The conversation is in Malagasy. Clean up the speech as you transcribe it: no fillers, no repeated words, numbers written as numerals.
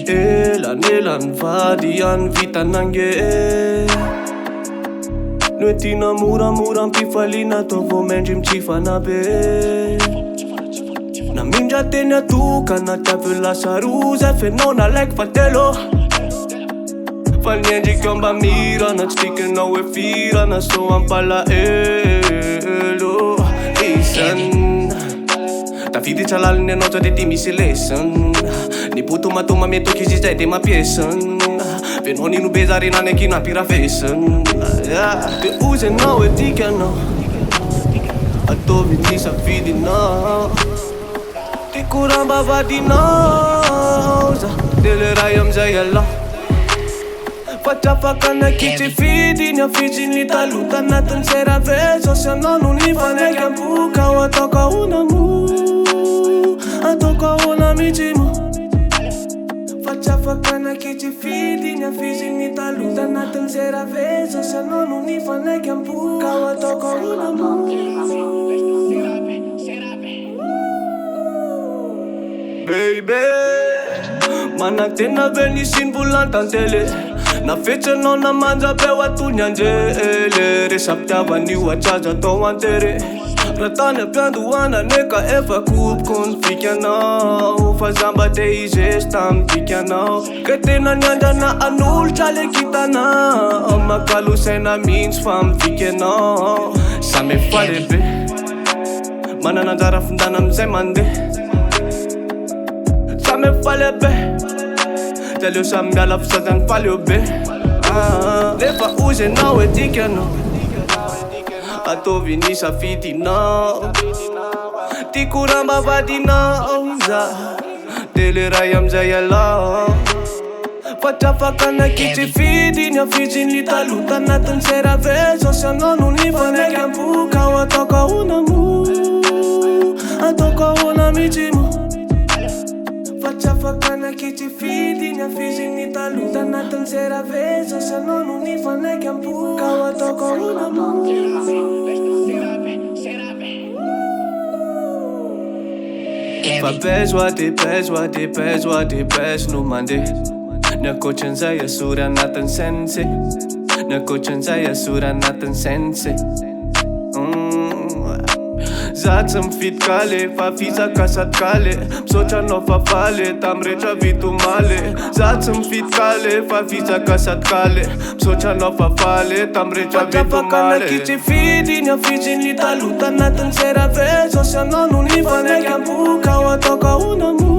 Elanelan'ny vady any vitanange. Noe tina moramora ampifaliana atao vao mendry mitsifana be. Namindra teny atokana tiavy lasa roza fenao nalaiky fatelo. Fa niendrika mba mirana tsy tikanao hoe firana so ampalahelo. Isan tafidy tsalaliny anao tsa de ty misy lesson. Ny botomatoma metoky izy zay de mampiesana. Venao nino be zary nany aky nampirafesana. De ozy anao e tikanao ataovy ny safidinao. Ty koramba vadinao za de le ray amizay ala. Fatrafakana kitry fidiny afidiny talota anatin'ny seravezo. Sy anao no ny fanaiky amboka ao ataoko ahoana mo, ataoko ahoana mihitsy mo. Fatrafakana kitry fidiny afidiny talota anatin'ny seravezo. Sy anao no ny fanaiky amboka ao ataoko ahoana mo. Baby, manantena ve nisiny volantantele. Nafetsanao namanja be ho atony anjele. Resapitiavan'io atraja atao antere. Raha tany ampiandohana neka efa kopoko ny vikanao. Fa zamba de izesy tamy vikanao. Ka tena niandrana anolotra le kitanao. Makalosaina mihitsy fa miviky anao. Samy efa lehibe manana anjara findana amizay mandeha. Samy efa lehibe jaleo samy miala fisazany faleo be. Lefa ozy anao e tikanao ataovy ny safidinao. Ty koramba vadinao za de le ray amizay ala. Fatrafakana kitry fidiny afidiny talota anatin'ny seravezo. Sy anao no ny fanaiky amboka ao ataoko ahoana mo, ataoko ahoana mihitsy mo. Fatrafakana kitry fidiny afidiny talota anatin'ny seravezo. Sy anao no ny fanaiky amboka ao ataoko ahoana mo. Fa besoa de beso no mandeha. Ny ankoatran'izay asory anatin'ny sense. Ny ankoatran'izay asory anatin'ny sense. Za tsy mifidy kale fa fizaka sady kale. Misaotra anao fa faly tamy rehetra vitomaly. Za tsy mifidy kale fa fizaka sady kale. Misaotra anao fa faly tamy rehetra vitomaly. Fatrafakana kitry fidiny afidiny talota anatin'ny seravezo. Sy anao no ny fanaiky amboka ao ataoko ahoana mo,